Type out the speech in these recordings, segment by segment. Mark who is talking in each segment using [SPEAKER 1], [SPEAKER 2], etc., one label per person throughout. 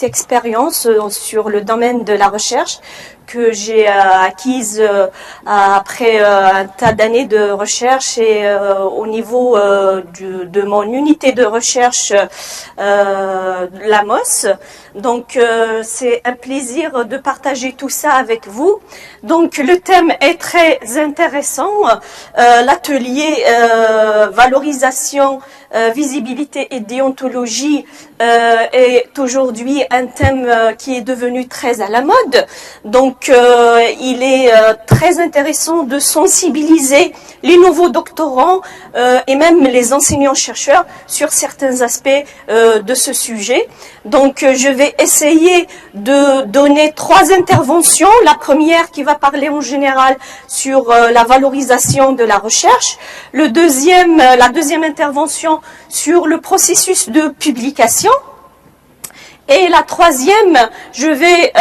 [SPEAKER 1] expérience sur le domaine de la recherche que j'ai acquise après un tas d'années de recherche et au niveau de mon unité de recherche l'AMOS. Donc c'est un plaisir de partager tout ça avec vous. Donc le thème est très intéressant. L'atelier valorisation, visibilité et déontologie est aujourd'hui un thème qui est devenu très à la mode. Donc il est très intéressant de sensibiliser les nouveaux doctorants et même les enseignants-chercheurs sur certains aspects de ce sujet. Donc je vais essayer de donner 3 interventions. La première qui va parler en général sur la valorisation de la recherche. La deuxième intervention sur le processus de publication. Et la troisième, je vais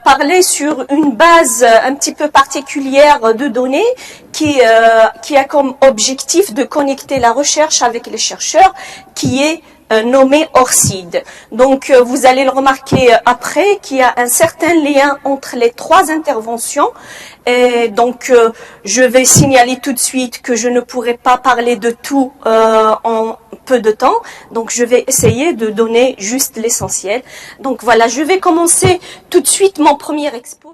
[SPEAKER 1] parler sur une base un petit peu particulière de données qui a comme objectif de connecter la recherche avec les chercheurs, qui est nommé ORCID. Donc vous allez le remarquer après qu'il y a un certain lien entre les 3 interventions. Et donc je vais signaler tout de suite que je ne pourrai pas parler de tout en peu de temps. Donc je vais essayer de donner juste l'essentiel. Donc voilà, je vais commencer tout de suite mon premier expo.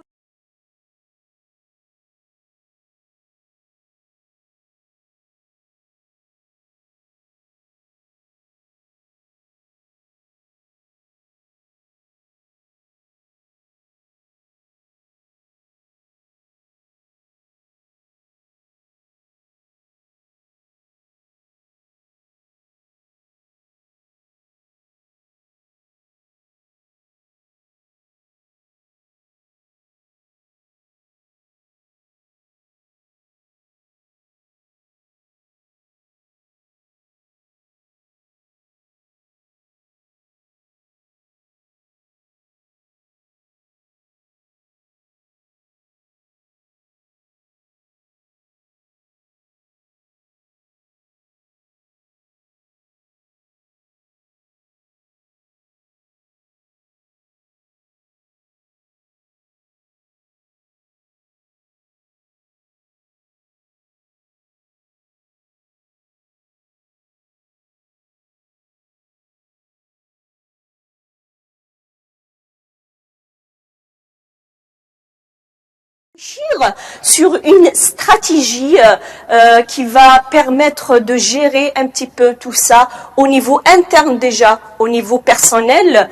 [SPEAKER 1] Sur une stratégie qui va permettre de gérer un petit peu tout ça au niveau interne déjà, au niveau personnel,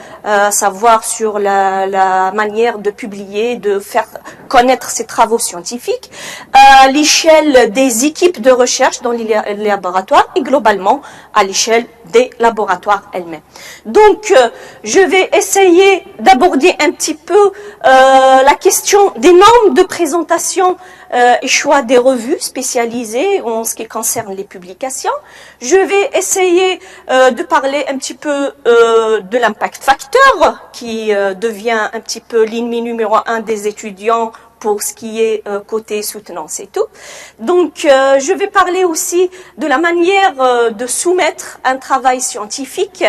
[SPEAKER 1] savoir sur la manière de publier, de faire connaître ses travaux scientifiques, à l'échelle des équipes de recherche dans les laboratoires et globalement à l'échelle des laboratoires elles-mêmes. Donc, je vais essayer d'aborder un petit peu la question des normes de présentation et choix des revues spécialisées en ce qui concerne les publications. Je vais essayer de parler un petit peu de l'impact factor qui devient un petit peu l'ennemi numéro 1 des étudiants pour ce qui est côté soutenance et tout. Donc, je vais parler aussi de la manière de soumettre un travail scientifique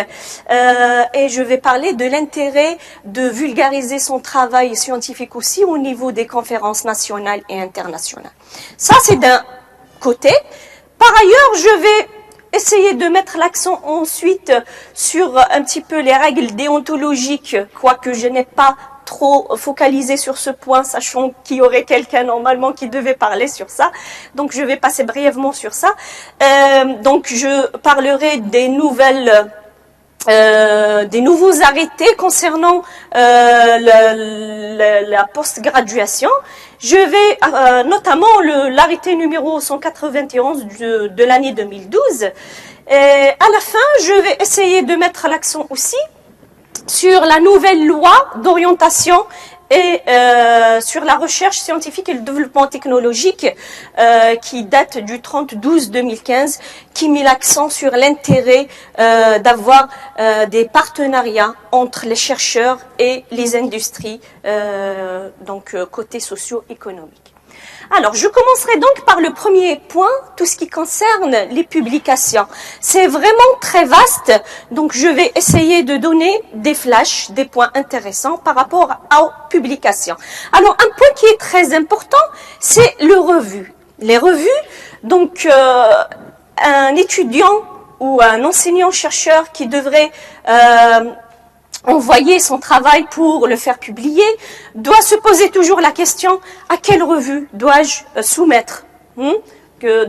[SPEAKER 1] et je vais parler de l'intérêt de vulgariser son travail scientifique aussi au niveau des conférences nationales et internationales. Ça, c'est d'un côté. Par ailleurs, je vais essayer de mettre l'accent ensuite sur un petit peu les règles déontologiques, quoique je n'ai pas trop focalisé sur ce point, sachant qu'il y aurait quelqu'un normalement qui devait parler sur ça. Donc je vais passer brièvement sur ça. Donc je parlerai des nouveaux arrêtés concernant la post-graduation. Je vais notamment l'arrêté numéro 191 de l'année 2012. Et à la fin, je vais essayer de mettre l'accent aussi sur la nouvelle loi d'orientation et sur la recherche scientifique et le développement technologique qui date du 30/12/2015, qui met l'accent sur l'intérêt d'avoir des partenariats entre les chercheurs et les industries, donc côté socio-économique. Alors, je commencerai donc par le premier point, tout ce qui concerne les publications. C'est vraiment très vaste, donc je vais essayer de donner des flashs, des points intéressants par rapport aux publications. Alors, un point qui est très important, c'est le revue. Les revues, donc un étudiant ou un enseignant-chercheur qui devrait envoyer son travail pour le faire publier, doit se poser toujours la question, à quelle revue dois-je soumettre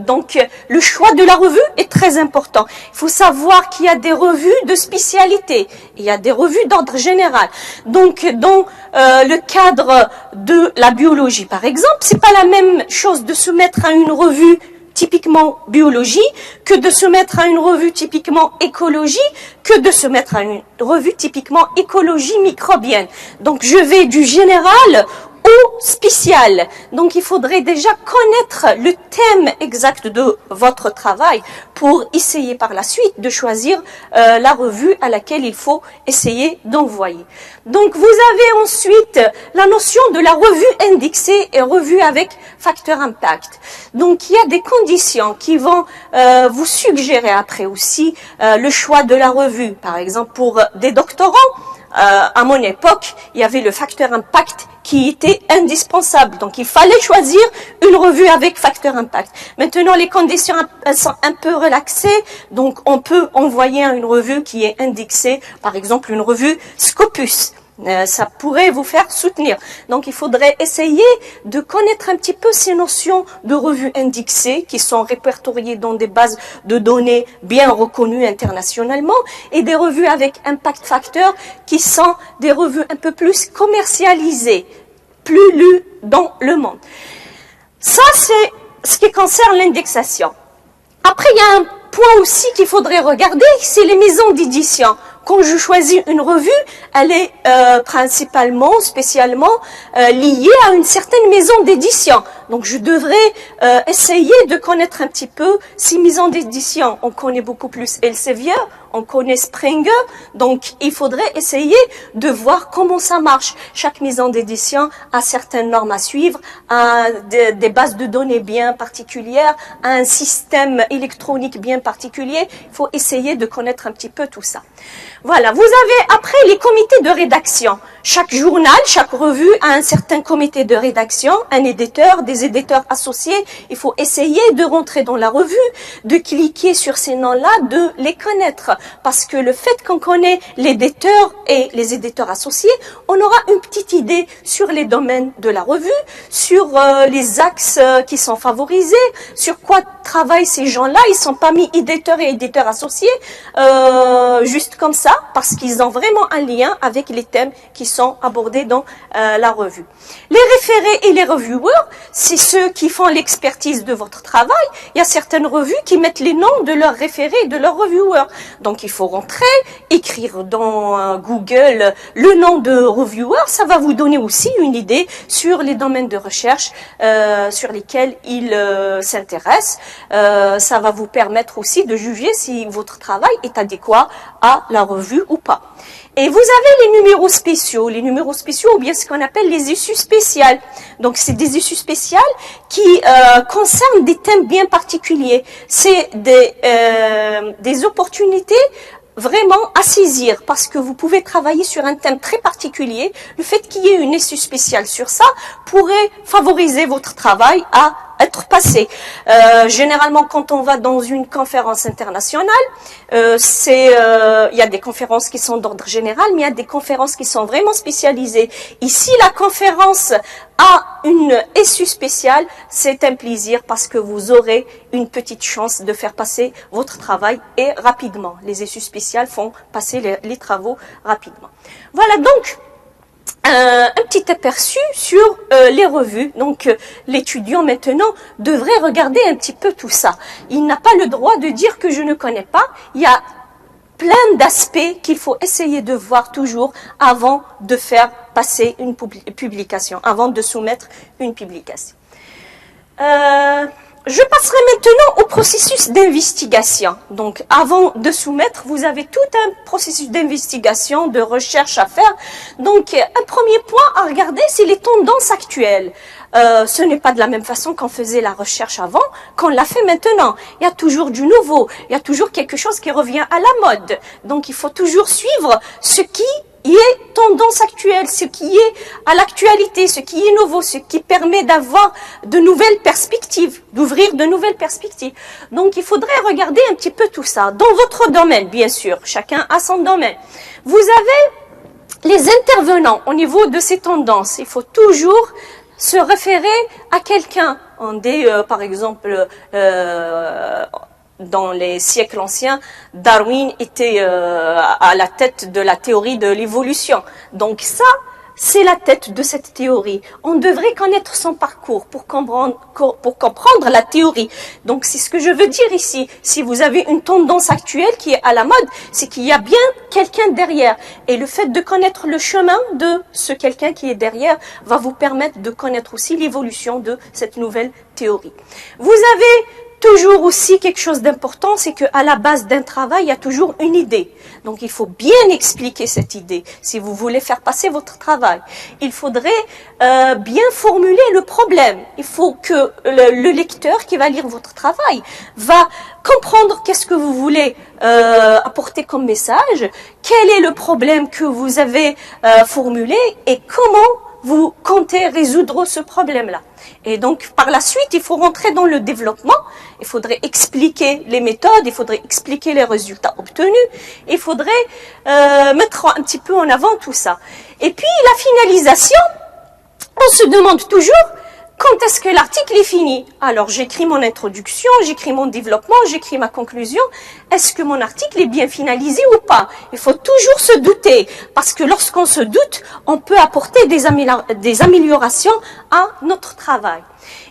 [SPEAKER 1] donc, le choix de la revue est très important. Il faut savoir qu'il y a des revues de spécialité, il y a des revues d'ordre général. Donc, dans le cadre de la biologie, par exemple, c'est pas la même chose de soumettre à une revue typiquement biologie, que de se mettre à une revue typiquement écologie, que de se mettre à une revue typiquement écologie microbienne. Donc je vais du général au spécial. Donc il faudrait déjà connaître le thème exact de votre travail pour essayer par la suite de choisir la revue à laquelle il faut essayer d'envoyer. Donc vous avez ensuite la notion de la revue indexée et revue avec facteur impact. Donc il y a des conditions qui vont vous suggérer après aussi le choix de la revue. Par exemple pour des doctorants, à mon époque, il y avait le facteur impact qui était indispensable. Donc, il fallait choisir une revue avec facteur impact. Maintenant, les conditions sont un peu relaxées. Donc, on peut envoyer une revue qui est indexée, par exemple, une revue Scopus. Ça pourrait vous faire soutenir. Donc, il faudrait essayer de connaître un petit peu ces notions de revues indexées qui sont répertoriées dans des bases de données bien reconnues internationalement et des revues avec impact factor qui sont des revues un peu plus commercialisées, plus lues dans le monde. Ça, c'est ce qui concerne l'indexation. Après, il y a un point aussi qu'il faudrait regarder, c'est les maisons d'édition. Quand je choisis une revue, elle est principalement, spécialement liée à une certaine maison d'édition. Donc je devrais essayer de connaître un petit peu ces maisons d'édition. On connaît beaucoup plus Elsevier, on connaît Springer, donc il faudrait essayer de voir comment ça marche. Chaque maison d'édition a certaines normes à suivre, a des bases de données bien particulières, a un système électronique bien particulier. Il faut essayer de connaître un petit peu tout ça. Voilà, vous avez après les comités de rédaction. Chaque journal, chaque revue a un certain comité de rédaction, un éditeur, des éditeurs associés. Il faut essayer de rentrer dans la revue, de cliquer sur ces noms-là, de les connaître. Parce que le fait qu'on connaît l'éditeur et les éditeurs associés, on aura une petite idée sur les domaines de la revue, sur les axes qui sont favorisés, sur quoi travaillent ces gens-là. Ils sont pas mis éditeurs et éditeurs associés juste comme ça, parce qu'ils ont vraiment un lien avec les thèmes qui sont abordés dans la revue. Les référés et les reviewers, c'est ceux qui font l'expertise de votre travail. Il y a certaines revues qui mettent les noms de leurs référés et de leurs reviewers. Donc il faut rentrer, écrire dans Google le nom de reviewer, ça va vous donner aussi une idée sur les domaines de recherche sur lesquels ils s'intéressent. Ça va vous permettre aussi de juger si votre travail est adéquat à la revue ou pas. Et vous avez les numéros spéciaux ou bien ce qu'on appelle les issues spéciales. Donc c'est des issues spéciales qui concernent des thèmes bien particuliers. C'est des opportunités vraiment à saisir parce que vous pouvez travailler sur un thème très particulier. Le fait qu'il y ait une issue spéciale sur ça pourrait favoriser votre travail à être passé. Généralement, quand on va dans une conférence internationale, il y a des conférences qui sont d'ordre général, mais il y a des conférences qui sont vraiment spécialisées. Ici, la conférence a une issue spéciale, c'est un plaisir parce que vous aurez une petite chance de faire passer votre travail et rapidement. Les issues spéciales font passer les travaux rapidement. Voilà donc un petit aperçu sur les revues. Donc l'étudiant maintenant devrait regarder un petit peu tout ça. Il n'a pas le droit de dire que je ne connais pas. Il y a plein d'aspects qu'il faut essayer de voir toujours avant de faire passer une publication, avant de soumettre une publication. je passerai maintenant au processus d'investigation. Donc, avant de soumettre, vous avez tout un processus d'investigation, de recherche à faire. Donc, un premier point à regarder, c'est les tendances actuelles. Ce n'est pas de la même façon qu'on faisait la recherche avant, qu'on l'a fait maintenant. Il y a toujours du nouveau, il y a toujours quelque chose qui revient à la mode. Donc, il faut toujours suivre ce qui est tendance actuelle, ce qui est à l'actualité, ce qui est nouveau, ce qui permet d'avoir de nouvelles perspectives, d'ouvrir de nouvelles perspectives. Donc, il faudrait regarder un petit peu tout ça. Dans votre domaine, bien sûr, chacun a son domaine. Vous avez les intervenants au niveau de ces tendances. Il faut toujours se référer à quelqu'un. Par exemple, dans les siècles anciens, Darwin était à la tête de la théorie de l'évolution. Donc ça, c'est la tête de cette théorie. On devrait connaître son parcours pour comprendre la théorie. Donc c'est ce que je veux dire ici. Si vous avez une tendance actuelle qui est à la mode, c'est qu'il y a bien quelqu'un derrière. Et le fait de connaître le chemin de ce quelqu'un qui est derrière va vous permettre de connaître aussi l'évolution de cette nouvelle théorie. Vous avez toujours aussi quelque chose d'important, c'est qu'à la base d'un travail, il y a toujours une idée. Donc, il faut bien expliquer cette idée si vous voulez faire passer votre travail. Il faudrait bien formuler le problème. Il faut que le lecteur qui va lire votre travail va comprendre qu'est-ce que vous voulez apporter comme message, quel est le problème que vous avez formulé et comment vous comptez résoudre ce problème-là. Et donc, par la suite, il faut rentrer dans le développement. Il faudrait expliquer les méthodes, il faudrait expliquer les résultats obtenus. Il faudrait mettre un petit peu en avant tout ça. Et puis, la finalisation, on se demande toujours quand est-ce que l'article est fini. Alors, j'écris mon introduction, j'écris mon développement, j'écris ma conclusion. Est-ce que mon article est bien finalisé ou pas? Il faut toujours se douter, parce que lorsqu'on se doute, on peut apporter des améliorations à notre travail.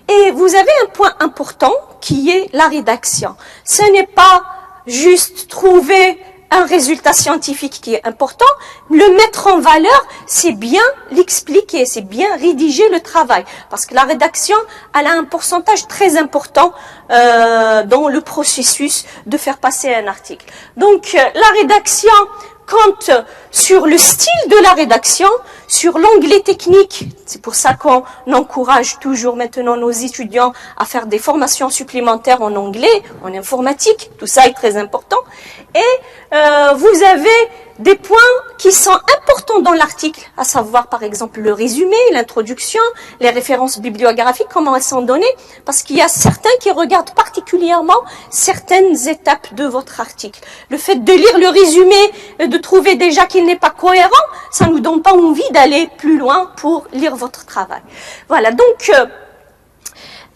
[SPEAKER 1] Et vous avez un point important qui est la rédaction. Ce n'est pas juste trouver un résultat scientifique qui est important, le mettre en valeur, c'est bien l'expliquer, c'est bien rédiger le travail. Parce que la rédaction, elle a un pourcentage très important dans le processus de faire passer un article. Donc, la rédaction compte sur le style de la rédaction, sur l'onglet technique. C'est pour ça qu'on encourage toujours maintenant nos étudiants à faire des formations supplémentaires en anglais, en informatique. Tout ça est très important. Et vous avez des points qui sont importants dans l'article, à savoir par exemple le résumé, l'introduction, les références bibliographiques, comment elles sont données, parce qu'il y a certains qui regardent particulièrement certaines étapes de votre article. Le fait de lire le résumé, de trouver déjà qu'il n'est pas cohérent, ça ne nous donne pas envie d'aller plus loin pour lire votre travail. Voilà, donc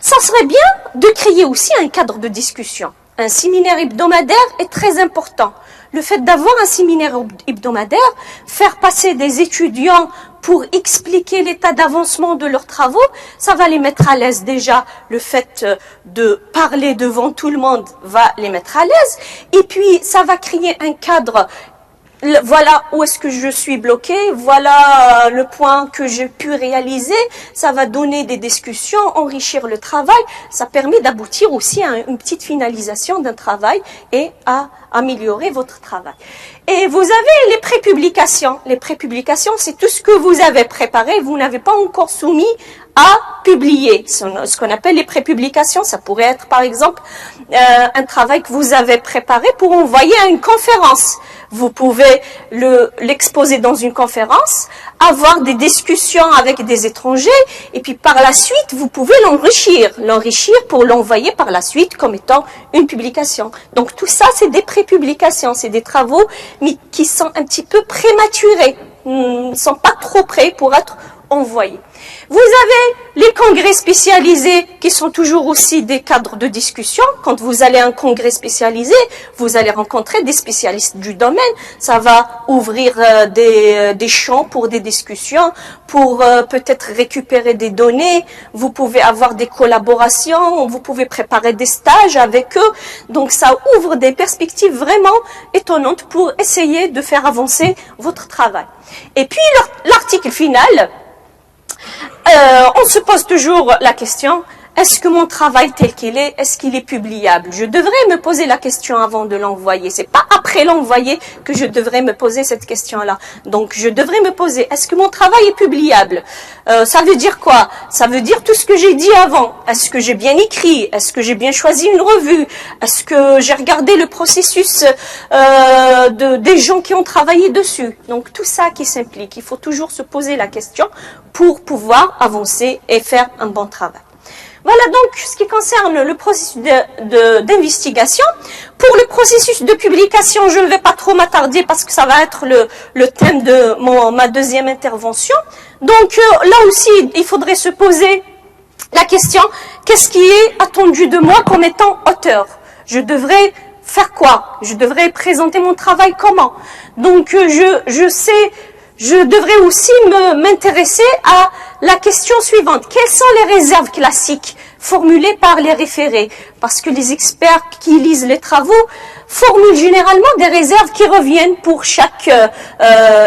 [SPEAKER 1] ça serait bien de créer aussi un cadre de discussion. Un séminaire hebdomadaire est très important. Le fait d'avoir un séminaire hebdomadaire, faire passer des étudiants pour expliquer l'état d'avancement de leurs travaux, ça va les mettre à l'aise déjà. Le fait de parler devant tout le monde va les mettre à l'aise. Et puis, ça va créer un cadre. Voilà où est-ce que je suis bloqué, voilà le point que j'ai pu réaliser, ça va donner des discussions, enrichir le travail, ça permet d'aboutir aussi à une petite finalisation d'un travail et à améliorer votre travail. Et vous avez les prépublications. Les prépublications, c'est tout ce que vous avez préparé, vous n'avez pas encore soumis à publier. Ce qu'on appelle les prépublications, ça pourrait être par exemple un travail que vous avez préparé pour envoyer à une conférence. Vous pouvez l'exposer dans une conférence, avoir des discussions avec des étrangers, et puis par la suite, vous pouvez l'enrichir pour l'envoyer par la suite comme étant une publication. Donc tout ça, c'est des prépublications, c'est des travaux mais qui sont un petit peu prématurés, ils ne sont pas trop prêts pour être envoyés. Vous avez les congrès spécialisés qui sont toujours aussi des cadres de discussion. Quand vous allez à un congrès spécialisé, vous allez rencontrer des spécialistes du domaine. Ça va ouvrir des champs pour des discussions, pour peut-être récupérer des données. Vous pouvez avoir des collaborations, vous pouvez préparer des stages avec eux. Donc ça ouvre des perspectives vraiment étonnantes pour essayer de faire avancer votre travail. Et puis l'article final, on se pose toujours la question, est-ce que mon travail tel qu'il est-ce qu'il est publiable? Je devrais me poser la question avant de l'envoyer. C'est pas après l'envoyer que je devrais me poser cette question-là. Donc, je devrais me poser, est-ce que mon travail est publiable? Ça veut dire quoi? Ça veut dire tout ce que j'ai dit avant. Est-ce que j'ai bien écrit? Est-ce que j'ai bien choisi une revue? Est-ce que j'ai regardé le processus des gens qui ont travaillé dessus? Donc, tout ça qui s'implique. Il faut toujours se poser la question pour pouvoir avancer et faire un bon travail. Voilà donc ce qui concerne le processus d'investigation. Pour le processus de publication, je ne vais pas trop m'attarder parce que ça va être le thème de ma deuxième intervention. Donc là aussi, il faudrait se poser la question, qu'est-ce qui est attendu de moi comme étant auteur? Je devrais faire quoi? Je devrais présenter mon travail comment? Donc je devrais aussi m'intéresser à la question suivante. Quelles sont les réserves classiques formulées par les référés? Parce que les experts qui lisent les travaux formulent généralement des réserves qui reviennent pour chaque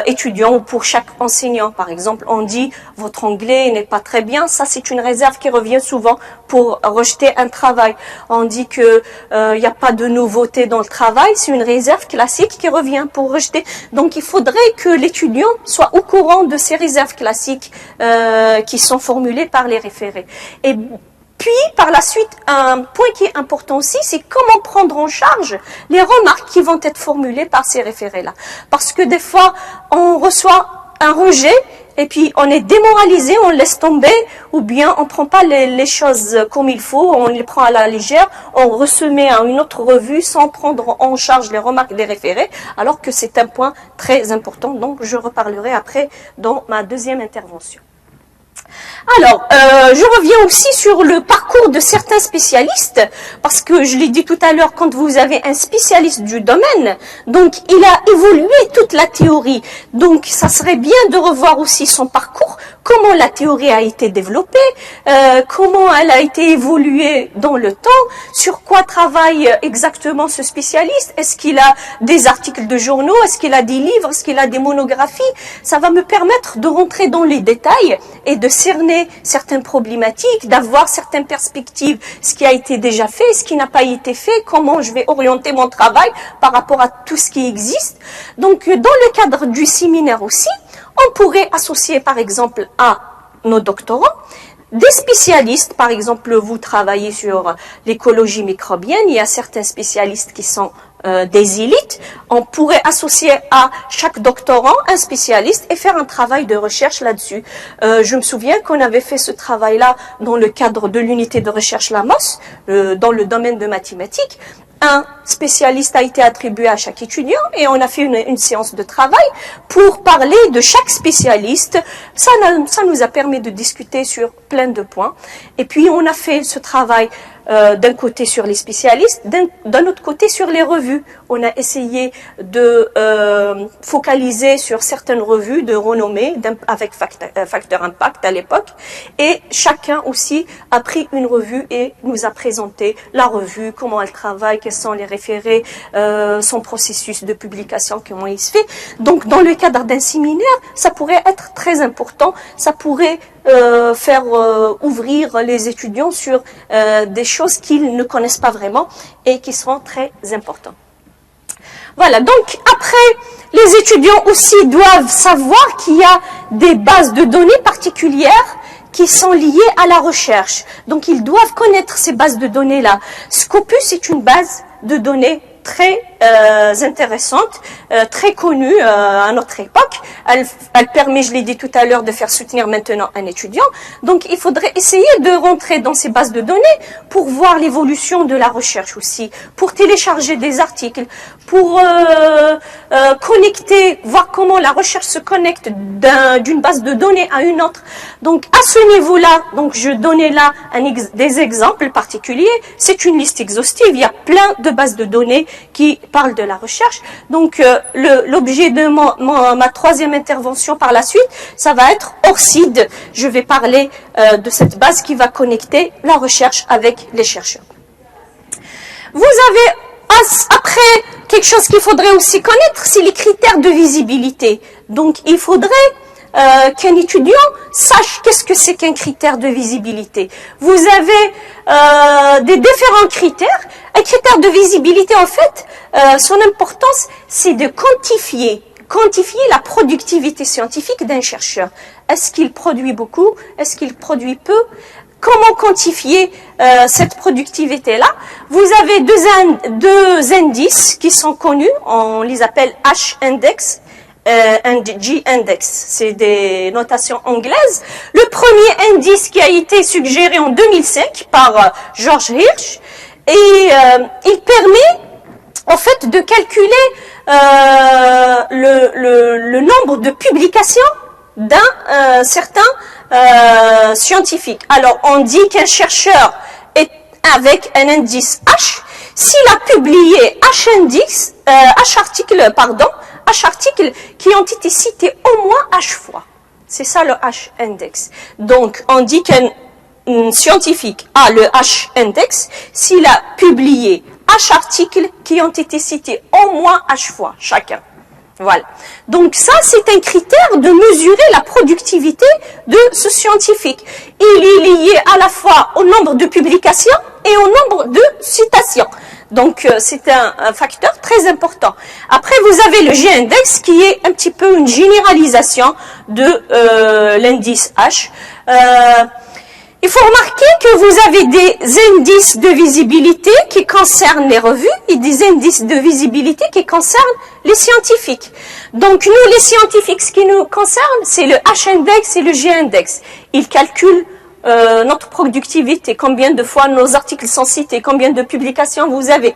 [SPEAKER 1] étudiant ou pour chaque enseignant. Par exemple, on dit « votre anglais n'est pas très bien », ça c'est une réserve qui revient souvent pour rejeter un travail. On dit que il n'y a pas de nouveauté dans le travail, c'est une réserve classique qui revient pour rejeter. Donc il faudrait que l'étudiant soit au courant de ces réserves classiques qui sont formulées par les référés. Et puis, par la suite, un point qui est important aussi, c'est comment prendre en charge les remarques qui vont être formulées par ces référés-là. Parce que des fois, on reçoit un rejet et puis on est démoralisé, on laisse tomber, ou bien on ne prend pas les choses comme il faut, on les prend à la légère, on remet à une autre revue sans prendre en charge les remarques des référés, alors que c'est un point très important, donc je reparlerai après dans ma deuxième intervention. Alors, je reviens aussi sur le parcours de certains spécialistes, parce que je l'ai dit tout à l'heure, quand vous avez un spécialiste du domaine, donc il a évolué toute la théorie, donc ça serait bien de revoir aussi son parcours, comment la théorie a été développée, comment elle a été évoluée dans le temps, sur quoi travaille exactement ce spécialiste, est-ce qu'il a des articles de journaux, est-ce qu'il a des livres, est-ce qu'il a des monographies, ça va me permettre de rentrer dans les détails et de cerner certaines problématiques, d'avoir certaines perspectives, ce qui a été déjà fait, ce qui n'a pas été fait, comment je vais orienter mon travail par rapport à tout ce qui existe. Donc, dans le cadre du séminaire aussi, on pourrait associer par exemple à nos doctorants des spécialistes. Par exemple, vous travaillez sur l'écologie microbienne, il y a certains spécialistes qui sont des élites. On pourrait associer à chaque doctorant un spécialiste et faire un travail de recherche là-dessus. Je me souviens qu'on avait fait ce travail-là dans le cadre de l'unité de recherche LAMOS, dans le domaine de mathématiques. Un spécialiste a été attribué à chaque étudiant et on a fait une séance de travail pour parler de chaque spécialiste. Ça nous a permis de discuter sur plein de points. Et puis on a fait ce travail d'un côté sur les spécialistes, d'un autre côté sur les revues. On a essayé de focaliser sur certaines revues de renommée avec Facteur Impact à l'époque, et chacun aussi a pris une revue et nous a présenté la revue, comment elle travaille, quels sont les référés, son processus de publication, comment il se fait. Donc dans le cadre d'un séminaire, ça pourrait être très important, ça pourrait faire ouvrir les étudiants sur des choses qu'ils ne connaissent pas vraiment et qui seront très importantes. Voilà, donc après, les étudiants aussi doivent savoir qu'il y a des bases de données particulières qui sont liées à la recherche. Donc ils doivent connaître ces bases de données-là. Scopus est une base de données très intéressante, très connue à notre époque. Elle permet, je l'ai dit tout à l'heure, de faire soutenir maintenant un étudiant. Donc, il faudrait essayer de rentrer dans ces bases de données pour voir l'évolution de la recherche aussi, pour télécharger des articles, pour connecter, voir comment la recherche se connecte d'une base de données à une autre. Donc, à ce niveau-là, donc je donnais là des exemples particuliers. C'est une liste exhaustive. Il y a plein de bases de données qui parlent de la recherche. Donc, l'objet de ma troisième intervention par la suite, ça va être ORCID. Je vais parler de cette base qui va connecter la recherche avec les chercheurs. Vous avez, après, quelque chose qu'il faudrait aussi connaître, c'est les critères de visibilité. Donc, il faudrait qu'un étudiant sache qu'est-ce que c'est qu'un critère de visibilité. Vous avez des différents critères. Un critère de visibilité, en fait, son importance, c'est de quantifier la productivité scientifique d'un chercheur. Est-ce qu'il produit beaucoup? Est-ce qu'il produit peu? Comment quantifier cette productivité-là? Vous avez deux indices qui sont connus, on les appelle H-index and G-index. C'est des notations anglaises. Le premier indice qui a été suggéré en 2005 par George Hirsch, et il permet en fait de calculer le nombre de publications d'un certain scientifique. Alors, on dit qu'un chercheur est avec un indice H, s'il a publié H articles qui ont été cités au moins H fois. C'est ça le H-index. Donc, on dit qu'un scientifique a le H-index s'il a publié H articles qui ont été cités au moins H fois chacun. Voilà. Donc ça, c'est un critère de mesurer la productivité de ce scientifique. Il est lié à la fois au nombre de publications et au nombre de citations. Donc c'est un facteur très important. Après, vous avez le G-index qui est un petit peu une généralisation de l'indice H. Il faut remarquer que vous avez des indices de visibilité qui concernent les revues et des indices de visibilité qui concernent les scientifiques. Donc nous, les scientifiques, ce qui nous concerne, c'est le H-index et le G-index. Ils calculent notre productivité, combien de fois nos articles sont cités, combien de publications vous avez.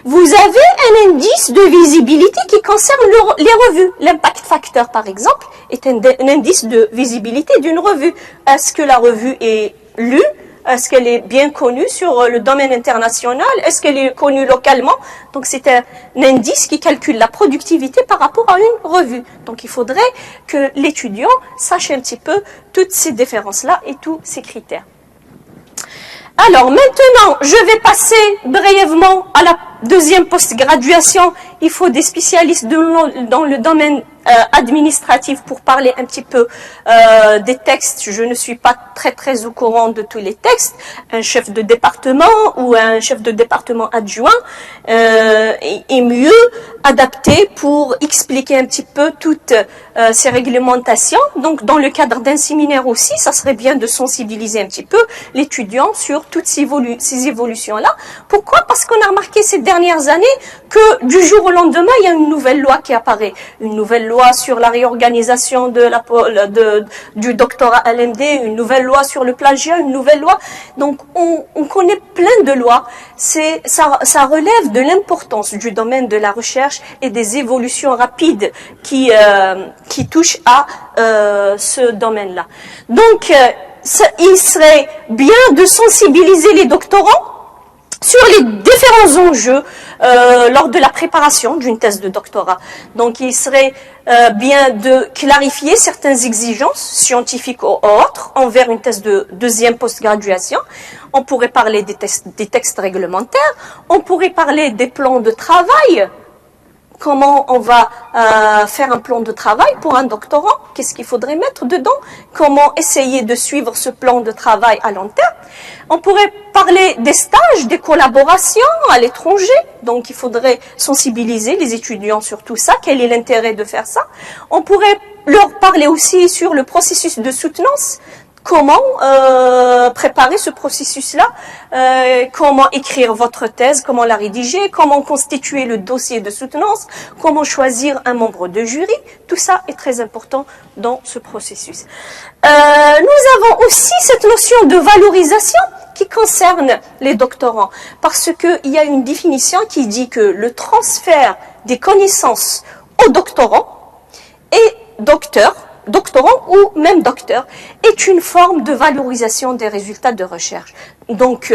[SPEAKER 1] Vous avez un indice de visibilité qui concerne les revues. L'impact factor, par exemple, est un indice de visibilité d'une revue. Est-ce que la revue est lue? Est-ce qu'elle est bien connue sur le domaine international? Est-ce qu'elle est connue localement? Donc c'est un indice qui calcule la productivité par rapport à une revue. Donc il faudrait que l'étudiant sache un petit peu toutes ces différences-là et tous ces critères. Alors maintenant, je vais passer brièvement à la deuxième post-graduation. Il faut des spécialistes dans le domaine administratif pour parler un petit peu des textes. Je ne suis pas très au courant de tous les textes. Un chef de département ou un chef de département adjoint est mieux adapté pour expliquer un petit peu toutes ces réglementations. Donc dans le cadre d'un séminaire aussi, ça serait bien de sensibiliser un petit peu l'étudiant sur toutes ces évolutions-là. Pourquoi? Parce qu'on a remarqué ces dernières années que du jour au lendemain, il y a une nouvelle loi qui apparaît. Une nouvelle loi sur la réorganisation du doctorat LMD, une nouvelle loi sur le plagiat, une nouvelle loi. Donc on connaît plein de lois. Ça relève de l'importance du domaine de la recherche et des évolutions rapides qui touchent à ce domaine-là. Donc il serait bien de sensibiliser les doctorants sur les différents enjeux lors de la préparation d'une thèse de doctorat. Donc il serait bien de clarifier certaines exigences scientifiques ou autres envers une thèse de deuxième post-graduation. On pourrait parler des textes réglementaires, on pourrait parler des plans de travail. Comment on va faire un plan de travail pour un doctorant? Qu'est-ce qu'il faudrait mettre dedans? Comment essayer de suivre ce plan de travail à long terme? On pourrait parler des stages, des collaborations à l'étranger. Donc, il faudrait sensibiliser les étudiants sur tout ça. Quel est l'intérêt de faire ça? On pourrait leur parler aussi sur le processus de soutenance. Comment préparer ce processus-là, comment écrire votre thèse, comment la rédiger, comment constituer le dossier de soutenance, comment choisir un membre de jury. Tout ça est très important dans ce processus. Nous avons aussi cette notion de valorisation qui concerne les doctorants, parce qu'il y a une définition qui dit que le transfert des connaissances aux doctorants et doctorant ou même docteur, est une forme de valorisation des résultats de recherche. Donc,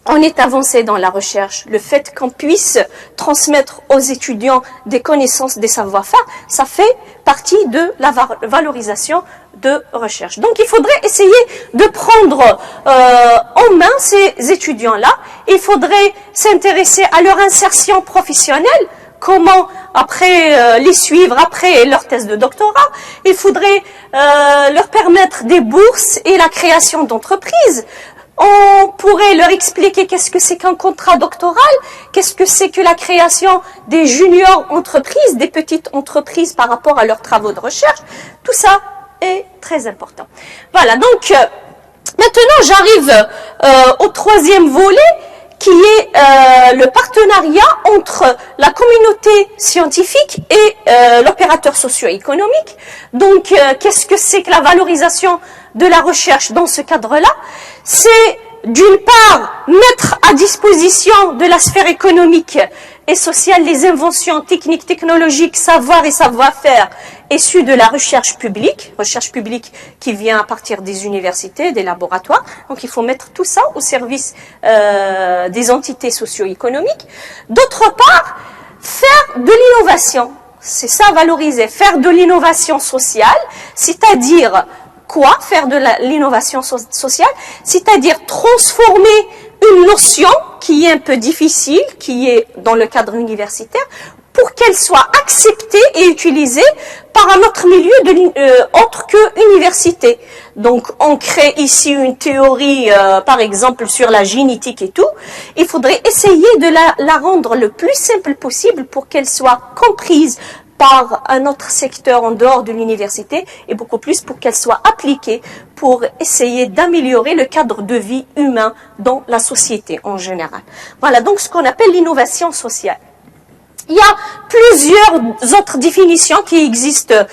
[SPEAKER 1] on est avancé dans la recherche. Le fait qu'on puisse transmettre aux étudiants des connaissances, des savoir-faire, ça fait partie de la valorisation de recherche. Donc, il faudrait essayer de prendre en main ces étudiants-là. Il faudrait s'intéresser à leur insertion professionnelle. comment après les suivre après leur thèse de doctorat. Il faudrait leur permettre des bourses et la création d'entreprises. On pourrait leur expliquer qu'est-ce que c'est qu'un contrat doctoral, qu'est-ce que c'est que la création des juniors entreprises, des petites entreprises par rapport à leurs travaux de recherche. Tout ça est très important. Voilà, donc maintenant j'arrive au troisième volet qui est le partenariat entre la communauté scientifique et l'opérateur socio-économique. Donc qu'est-ce que c'est que la valorisation de la recherche dans ce cadre-là? C'est d'une part mettre à disposition de la sphère économique et sociale les inventions techniques, technologiques, savoir et savoir-faire issus de la recherche publique qui vient à partir des universités, des laboratoires. Donc il faut mettre tout ça au service des entités socio-économiques. D'autre part, faire de l'innovation. C'est ça, valoriser, faire de l'innovation sociale, c'est-à-dire quoi? Faire de l'innovation sociale, c'est-à-dire transformer une notion qui est un peu difficile, qui est dans le cadre universitaire, pour qu'elle soit acceptée et utilisée par un autre milieu autre que université. Donc, on crée ici une théorie, par exemple, sur la génétique et tout. Il faudrait essayer de la rendre le plus simple possible pour qu'elle soit comprise par un autre secteur en dehors de l'université et beaucoup plus pour qu'elle soit appliquée pour essayer d'améliorer le cadre de vie humain dans la société en général. Voilà donc ce qu'on appelle l'innovation sociale. Il y a plusieurs autres définitions qui existent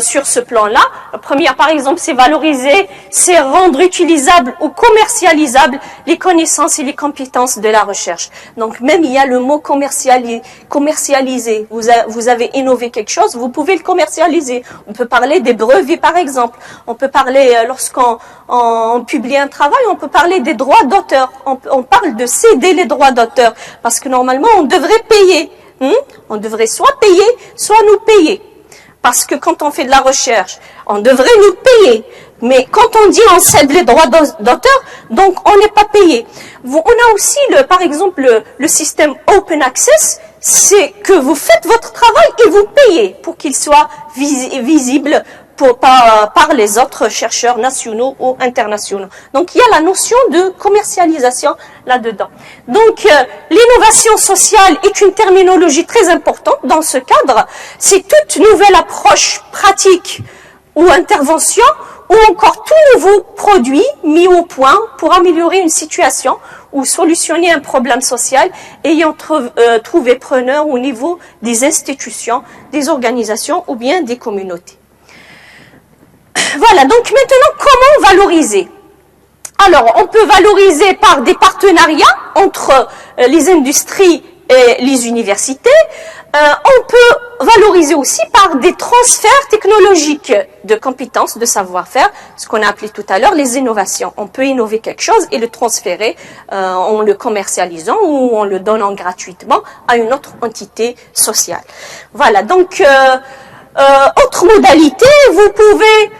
[SPEAKER 1] sur ce plan-là. La première, par exemple, c'est valoriser, c'est rendre utilisables ou commercialisables les connaissances et les compétences de la recherche. Donc, même il y a le mot commercialiser. Vous avez innové quelque chose, vous pouvez le commercialiser. On peut parler des brevets, par exemple. On peut parler, lorsqu'on publie un travail, on peut parler des droits d'auteur. On parle de céder les droits d'auteur. Parce que normalement, on devrait payer. On devrait soit payer, soit nous payer. Parce que quand on fait de la recherche, on devrait nous payer. Mais quand on dit on cède les droits d'auteur, donc on n'est pas payé. On a aussi, par exemple, le système Open Access, c'est que vous faites votre travail et vous payez pour qu'il soit visible par les autres chercheurs nationaux ou internationaux. Donc il y a la notion de commercialisation là-dedans. Donc l'innovation sociale est une terminologie très importante dans ce cadre. C'est toute nouvelle approche pratique ou intervention ou encore tout nouveau produit mis au point pour améliorer une situation ou solutionner un problème social ayant trouvé preneur au niveau des institutions, des organisations ou bien des communautés. Voilà, donc maintenant, comment valoriser? Alors, on peut valoriser par des partenariats entre les industries et les universités. On peut valoriser aussi par des transferts technologiques de compétences, de savoir-faire, ce qu'on a appelé tout à l'heure les innovations. On peut innover quelque chose et le transférer en le commercialisant ou en le donnant gratuitement à une autre entité sociale. Voilà, donc, autre modalité, vous pouvez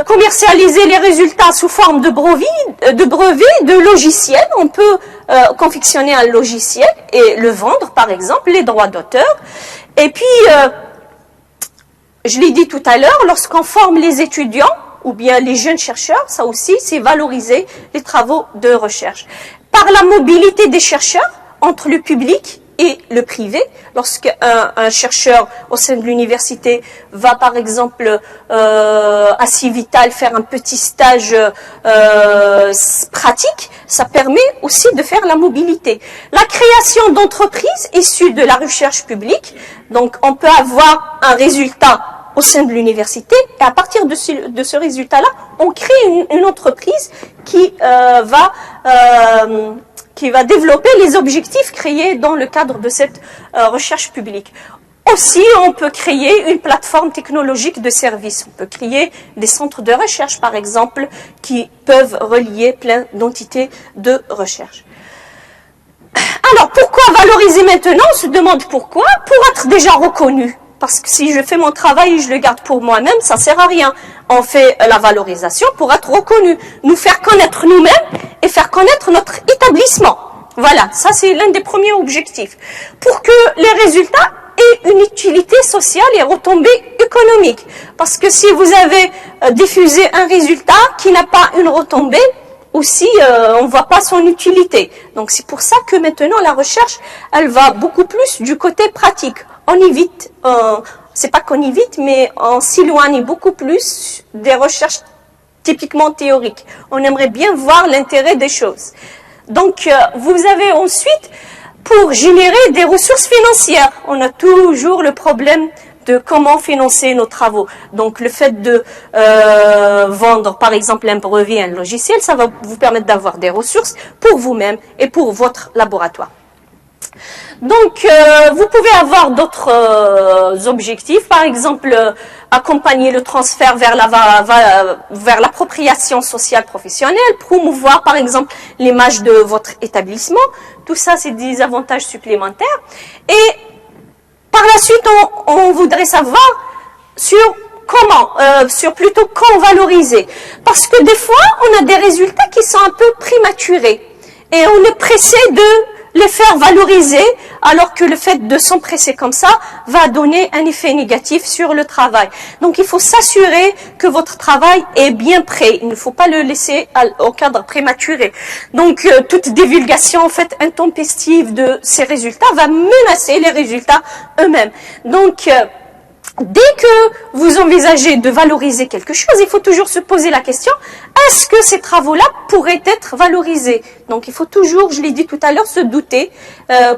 [SPEAKER 1] commercialiser les résultats sous forme de brevets, de logiciels. On peut confectionner un logiciel et le vendre, par exemple, les droits d'auteur. Et puis, je l'ai dit tout à l'heure, lorsqu'on forme les étudiants ou bien les jeunes chercheurs, ça aussi, c'est valoriser les travaux de recherche. Par la mobilité des chercheurs entre le public et le privé, lorsqu'un chercheur au sein de l'université va par exemple à Civital faire un petit stage pratique, ça permet aussi de faire la mobilité. La création d'entreprises issues de la recherche publique, donc on peut avoir un résultat au sein de l'université et à partir de ce résultat-là, on crée une entreprise qui va développer les objectifs créés dans le cadre de cette recherche publique. Aussi, on peut créer une plateforme technologique de services. On peut créer des centres de recherche, par exemple, qui peuvent relier plein d'entités de recherche. Alors, pourquoi valoriser maintenant? On se demande pourquoi. Pour être déjà reconnu. Parce que si je fais mon travail et je le garde pour moi-même, ça ne sert à rien. On fait la valorisation pour être reconnu, nous faire connaître nous-mêmes et faire connaître notre établissement. Voilà, ça c'est l'un des premiers objectifs. Pour que les résultats et une utilité sociale et retombée économique. Parce que si vous avez diffusé un résultat qui n'a pas une retombée, aussi on ne voit pas son utilité. Donc c'est pour ça que maintenant la recherche, elle va beaucoup plus du côté pratique. On évite, c'est pas qu'on évite, mais on s'éloigne beaucoup plus des recherches typiquement théoriques. On aimerait bien voir l'intérêt des choses. Donc vous avez ensuite, pour générer des ressources financières, on a toujours le problème de comment financer nos travaux. Donc le fait de vendre par exemple un brevet, un logiciel, ça va vous permettre d'avoir des ressources pour vous-même et pour votre laboratoire. Donc vous pouvez avoir d'autres objectifs, par exemple accompagner le transfert vers l'appropriation sociale professionnelle, promouvoir par exemple l'image de votre établissement. Tout ça, c'est des avantages supplémentaires. Et par la suite, on voudrait savoir sur comment, sur plutôt quand valoriser. Parce que des fois, on a des résultats qui sont un peu prématurés. Et on est pressé de les faire valoriser, alors que le fait de s'empresser comme ça va donner un effet négatif sur le travail. Donc il faut s'assurer que votre travail est bien prêt. Il ne faut pas le laisser au cadre prématuré. Donc toute divulgation en fait intempestive de ces résultats va menacer les résultats eux-mêmes. Donc dès que vous envisagez de valoriser quelque chose, il faut toujours se poser la question, est-ce que ces travaux-là pourraient être valorisés? Donc il faut toujours, je l'ai dit tout à l'heure, se douter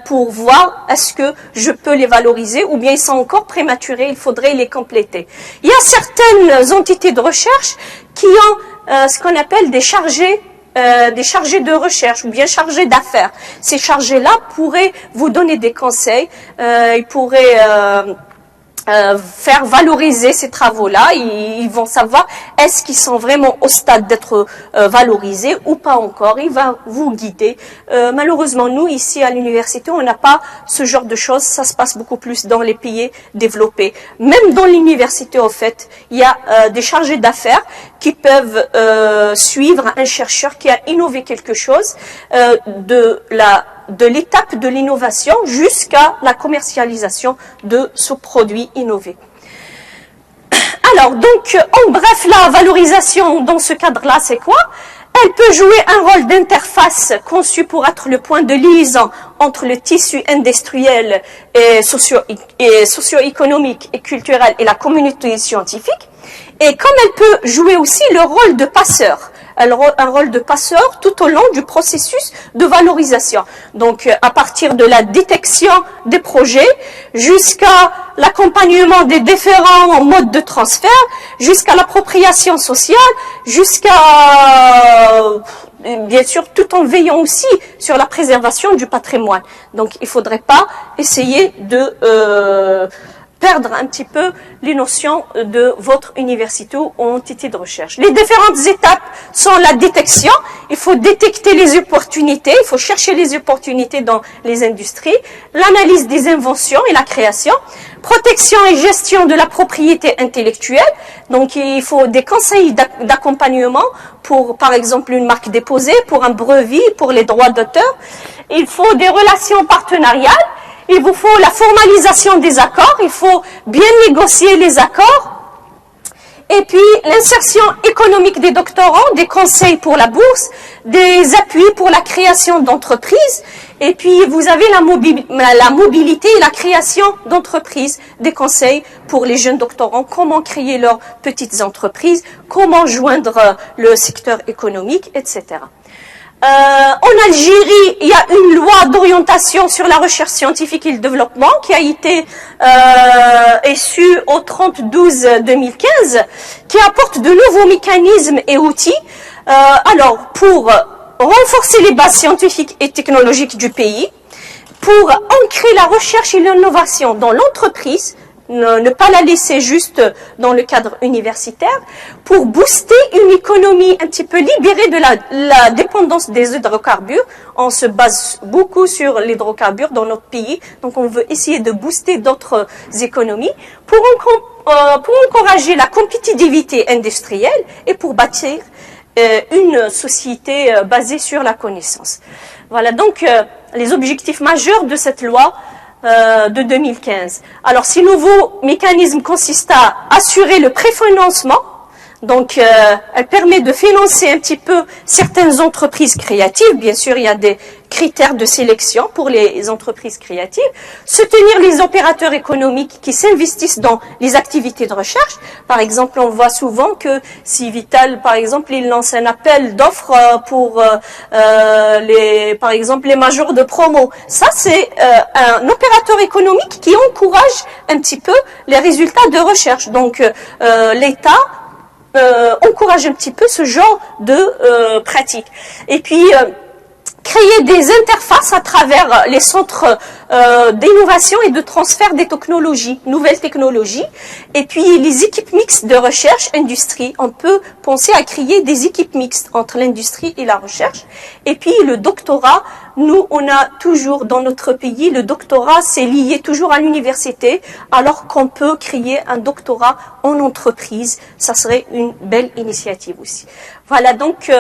[SPEAKER 1] pour voir est-ce que je peux les valoriser ou bien ils sont encore prématurés, il faudrait les compléter. Il y a certaines entités de recherche qui ont ce qu'on appelle des chargés de recherche ou bien chargés d'affaires. Ces chargés-là pourraient vous donner des conseils, ils pourraient faire valoriser ces travaux-là. Ils vont savoir est-ce qu'ils sont vraiment au stade d'être valorisés ou pas encore. Il va vous guider. Malheureusement, nous, ici à l'université, on n'a pas ce genre de choses. Ça se passe beaucoup plus dans les pays développés. Même dans l'université, au fait, il y a des chargés d'affaires qui peuvent suivre un chercheur qui a innové quelque chose de l'étape de l'innovation jusqu'à la commercialisation de ce produit innové. Alors, donc, en bref, la valorisation dans ce cadre-là, c'est quoi? Elle peut jouer un rôle d'interface conçu pour être le point de liaison entre le tissu industriel et socio-économique et culturel et la communauté scientifique. Et comme elle peut jouer aussi le rôle de passeur. Un rôle de passeur tout au long du processus de valorisation. Donc, à partir de la détection des projets jusqu'à l'accompagnement des différents modes de transfert, jusqu'à l'appropriation sociale, bien sûr, tout en veillant aussi sur la préservation du patrimoine. Donc, il ne faudrait pas essayer de perdre un petit peu les notions de votre université ou entité de recherche. Les différentes étapes sont la détection. Il faut détecter les opportunités, il faut chercher les opportunités dans les industries, l'analyse des inventions et la création, protection et gestion de la propriété intellectuelle. Donc, il faut des conseils d'accompagnement pour, par exemple, une marque déposée, pour un brevet, pour les droits d'auteur. Il faut des relations partenariales. Il vous faut la formalisation des accords, il faut bien négocier les accords. Et puis, l'insertion économique des doctorants, des conseils pour la bourse, des appuis pour la création d'entreprises. Et puis, vous avez la mobilité et la création d'entreprises, des conseils pour les jeunes doctorants, comment créer leurs petites entreprises, comment joindre le secteur économique, etc. En Algérie, il y a une loi d'orientation sur la recherche scientifique et le développement qui a été issue au 30/12/2015, qui apporte de nouveaux mécanismes et outils. Alors, pour renforcer les bases scientifiques et technologiques du pays, pour ancrer la recherche et l'innovation dans l'entreprise, ne pas la laisser juste dans le cadre universitaire, pour booster une économie un petit peu libérée de la dépendance des hydrocarbures. On se base beaucoup sur l'hydrocarbure dans notre pays, donc on veut essayer de booster d'autres économies pour encourager la compétitivité industrielle et pour bâtir une société basée sur la connaissance. Voilà donc les objectifs majeurs de cette loi. de 2015. Alors, ces nouveaux mécanismes consistent à assurer le préfinancement. Donc, elle permet de financer un petit peu certaines entreprises créatives. Bien sûr, il y a des critères de sélection pour les entreprises créatives. Soutenir les opérateurs économiques qui s'investissent dans les activités de recherche. Par exemple, on voit souvent que si Vital, par exemple, il lance un appel d'offres pour, par exemple, les majors de promo. Ça, c'est un opérateur économique qui encourage un petit peu les résultats de recherche. Donc, l'État encourage un petit peu ce genre de pratique. Et puis, créer des interfaces à travers les centres d'innovation et de transfert des technologies, nouvelles technologies. Et puis, les équipes mixtes de recherche, industrie. On peut penser à créer des équipes mixtes entre l'industrie et la recherche. Et puis, le doctorat, nous, on a toujours dans notre pays, le doctorat, c'est lié toujours à l'université, alors qu'on peut créer un doctorat en entreprise. Ça serait une belle initiative aussi. Voilà, donc,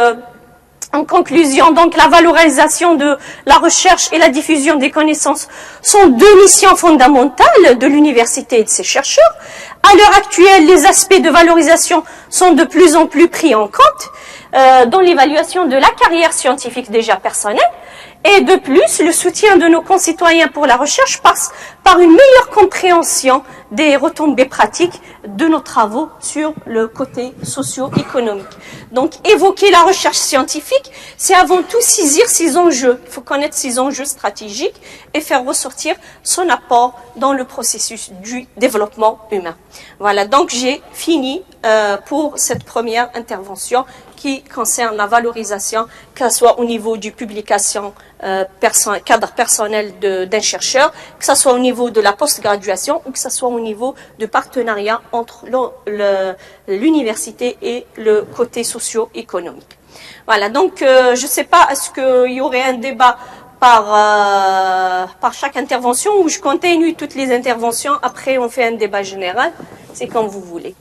[SPEAKER 1] en conclusion, donc, la valorisation de la recherche et la diffusion des connaissances sont deux missions fondamentales de l'université et de ses chercheurs. À l'heure actuelle, les aspects de valorisation sont de plus en plus pris en compte dans l'évaluation de la carrière scientifique déjà personnelle. Et de plus, le soutien de nos concitoyens pour la recherche passe par une meilleure compréhension des retombées pratiques de nos travaux sur le côté socio-économique. Donc, évoquer la recherche scientifique, c'est avant tout saisir ses enjeux. Il faut connaître ses enjeux stratégiques et faire ressortir son apport dans le processus du développement humain. Voilà, donc j'ai fini pour cette première intervention qui concerne la valorisation, que ce soit au niveau du publication cadre personnel d'un chercheur, que ce soit au niveau de la post-graduation ou que ce soit au niveau de partenariat entre l'université et le côté socio-économique. Voilà, donc je ne sais pas, est-ce qu'il y aurait un débat par chaque intervention ou je continue toutes les interventions, après on fait un débat général, c'est comme vous voulez.